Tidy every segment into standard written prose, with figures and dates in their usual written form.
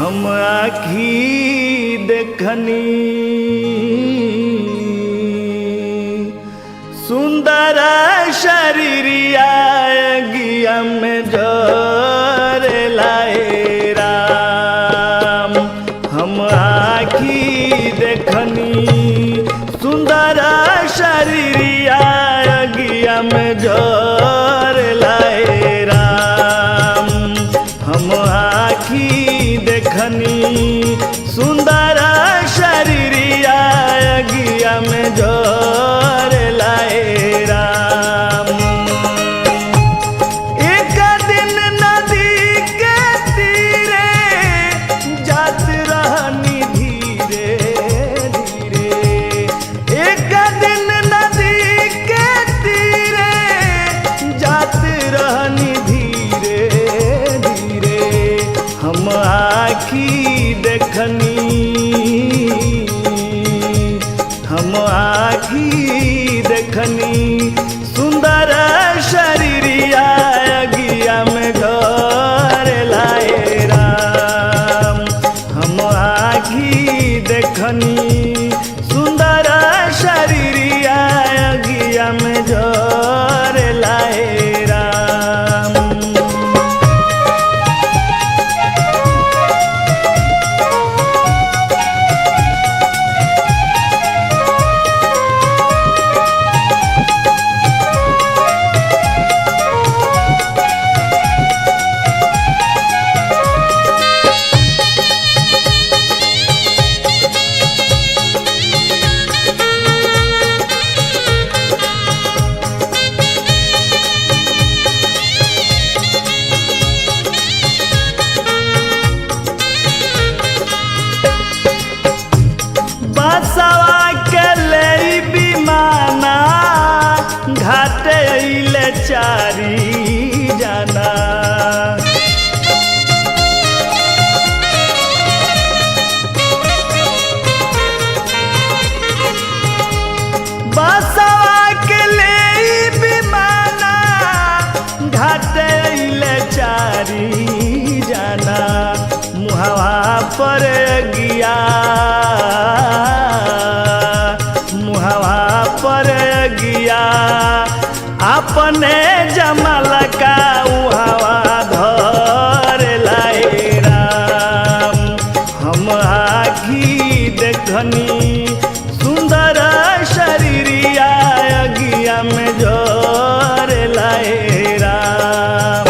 हम आखी देखनी सुंदर शरीरिया गिया में जोर लाए राम। हम आखी देखनी सुंदर शरीरिया गिया में जोर लाए राम। हम आखी देखनी सुंदर शरीरिया गिया में जोर लाए राम। एक दिन नदी के तीरे जात रहनी धीरे धीरे। एक दिन नदी के तीरे जात रहनी धीरे धीरे। हम आखी देखनी हम आखी देखनी सुंदर शरीरिया गिया में घर लाए राम। हम आखी देखनी सुंदर शरीरिया गिया में घर लाए राम। बसवा के ले विमाना घाटे अइले चारी जाना। बसवा के ले विमाना घाटे अइले चारी जाना। मुहवा पर गिया मुहवा पर गिया अपने जमल का उहवा धर लाए राम। हम आखी देखनी सुंदर शरीरिया गिया में जोर लाए राम।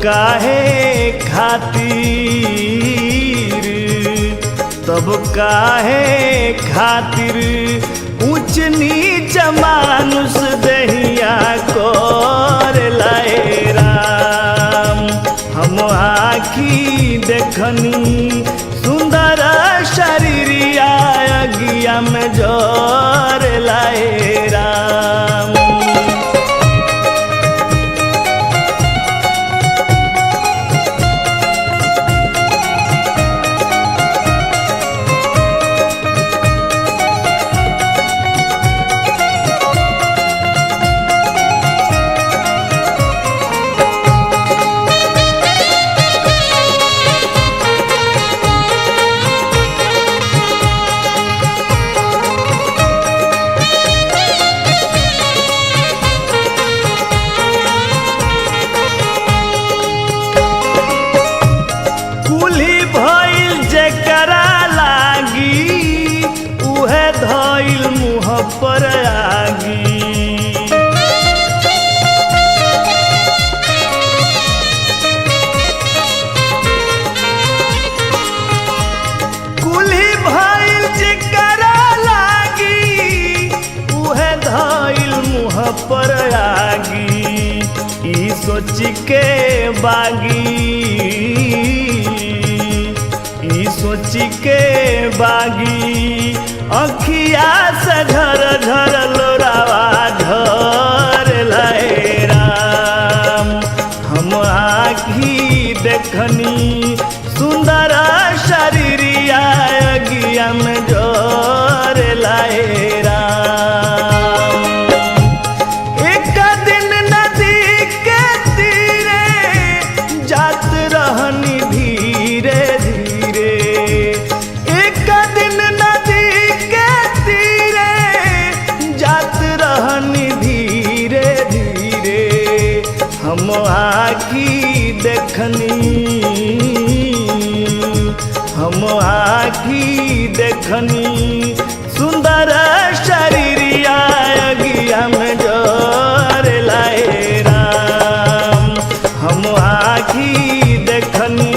काहे खातिर, तब काहे खातिर ऊंच नीच मानुष दहिया कर लाए राम। हम आखी देखनी सुंदर शरीरिया अगिया में जोर लाए राम। पर आगी कुली भइल जेकरा लागी उहे धइल मुँह पर आगी। ई सोच के बागी, ई सोच के बागी अखिया से झर झर लोरावा झर लाए राम। हम आखी देखनी सुंदर शरीरिया अगिया में जोर लाए राम। एक दिन नदी के तीरे जात रहनी धीरे धीरे, एक दिन नदी के तीरे जात रहनी धीरे धीरे। हम आखी देखनी, हम आखी देखनी सुंदर शरीरिया अगिया में जोर लाए राम। हम आखी देखनी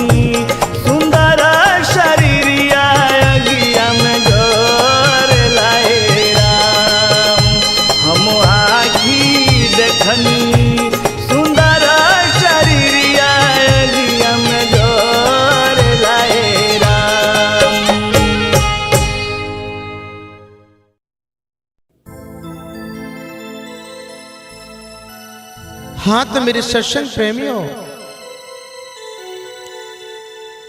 सुंदर शरीरिया अगिया में जोर लाए राम। हम आखी देखनी सुंदर शरीरिया अगिया में जोर लाए राम। हाँ तो मेरे सत्संग प्रेमियों,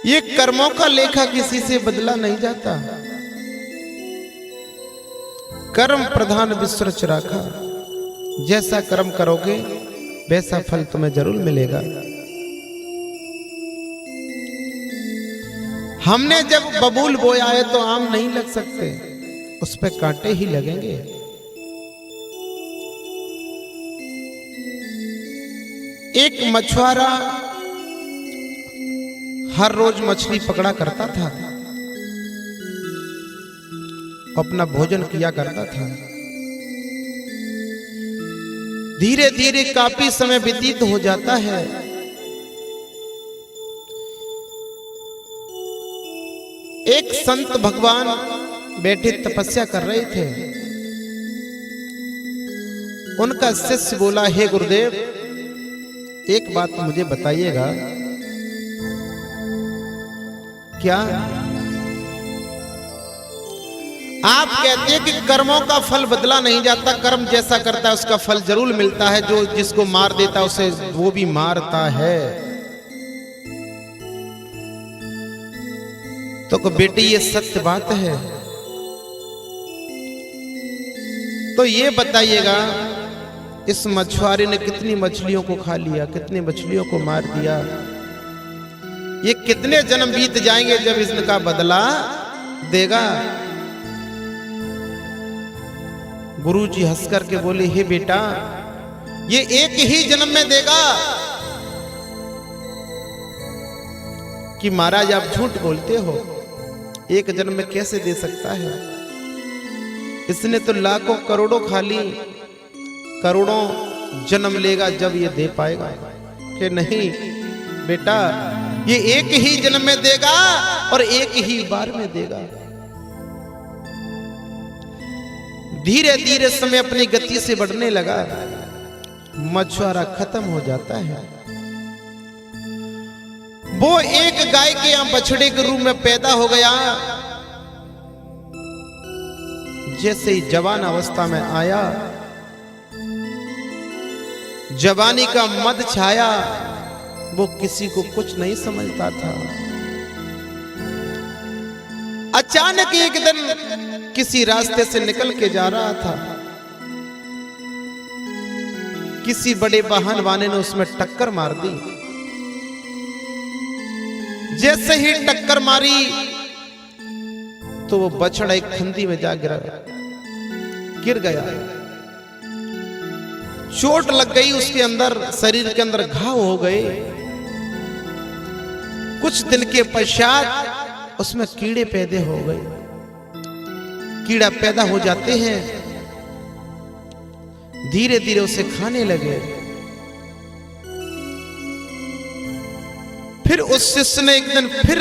ये कर्मों का लेखा किसी से बदला नहीं जाता। कर्म प्रधान विश्व रच राखा, जैसा कर्म करोगे वैसा फल तुम्हें जरूर मिलेगा। हमने जब बबूल बोया है तो आम नहीं लग सकते, उस पे कांटे ही लगेंगे। एक मछुआरा हर रोज मछली पकड़ा करता था, अपना भोजन किया करता था। धीरे धीरे काफी समय व्यतीत हो जाता है। एक संत भगवान बैठे तपस्या कर रहे थे। उनका शिष्य बोला, हे गुरुदेव एक बात मुझे बताइएगा, क्या आप कहते हैं कि कर्मों का फल बदला नहीं जाता, कर्म जैसा करता है उसका फल जरूर मिलता है, जो जिसको मार देता उसे वो भी मारता है। तो बेटी ये सत्य बात है। तो ये बताइएगा इस मछुआरे ने कितनी मछलियों को खा लिया, कितनी मछलियों को मार दिया, ये कितने जन्म बीत जाएंगे जब इसका बदला देगा। गुरुजी हंस करके बोले, हे बेटा ये एक ही जन्म में देगा। कि महाराज आप झूठ बोलते हो, एक जन्म में कैसे दे सकता है? इसने तो लाखों करोड़ों खा ली, करोड़ों जन्म लेगा जब ये दे पाएगा। कि नहीं, बेटा ये एक ही जन्म में देगा और एक ही बार में देगा। धीरे धीरे समय अपनी गति से बढ़ने लगा, मछुआरा खत्म हो जाता है। वो एक गाय के यहां बछड़े के रूप में पैदा हो गया। जैसे ही जवान अवस्था में आया, जवानी का मद छाया, वो किसी को कुछ नहीं समझता था। अचानक एक दिन किसी रास्ते से निकल के जा रहा था, किसी बड़े वाहन वाले ने उसमें टक्कर मार दी। जैसे ही टक्कर मारी तो वो बछड़ा एक खंदी में जा गिर गया। चोट लग गई उसके अंदर, शरीर के अंदर घाव हो गए। कुछ दिन के पश्चात उसमें कीड़े पैदा हो गए। कीड़ा पैदा हो जाते हैं, धीरे धीरे उसे खाने लगे। फिर उस शिष्य ने एक दिन फिर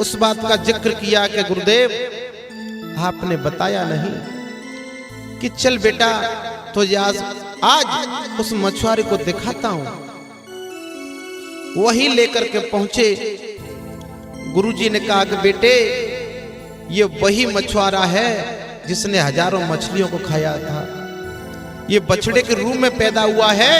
उस बात का जिक्र किया कि गुरुदेव आपने बताया नहीं कि चल बेटा तो आज उस मछुआरे को दिखाता हूं। वही लेकर के पहुंचे। गुरुजी ने कहा कि बेटे ये वही मछुआरा है जिसने हजारों मछलियों को खाया था, ये बछड़े के रूप में पैदा हुआ है।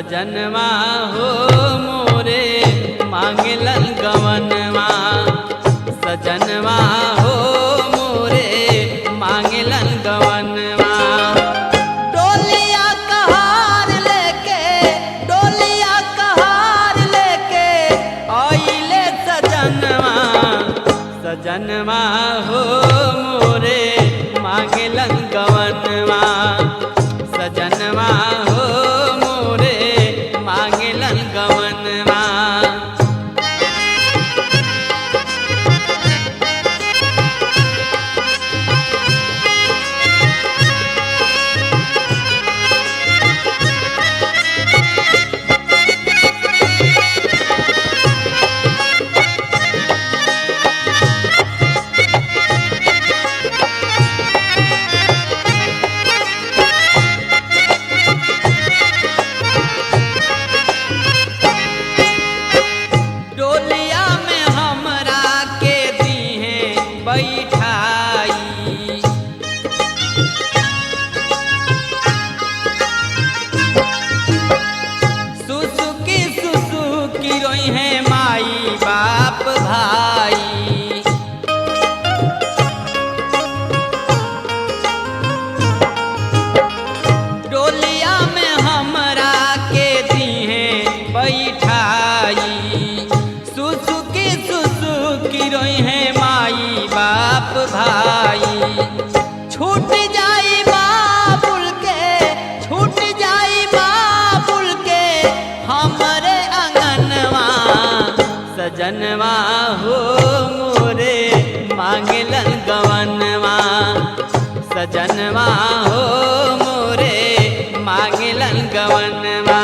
सजनवा हो मोरे मांगलन गवनवा, सजनवा हो मोरे मांगलन गवनवा। डोलिया कहार लेके, डोलिया कहार लेके आइले सजनवा, सजनवा हो मोरे मांगलन गवनवा, सजनवा हो गवनवा। छूट जाई बाबुल के, छूट जाई बाबुल के हमरे अंगनवा, सजनवा हो मोरे मांगलन गवनवा, सजनवा हो मोरे मांगलन गवनवा।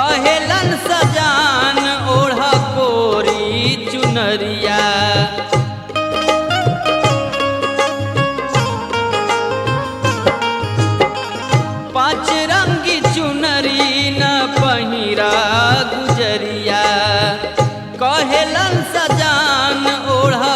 कहेलन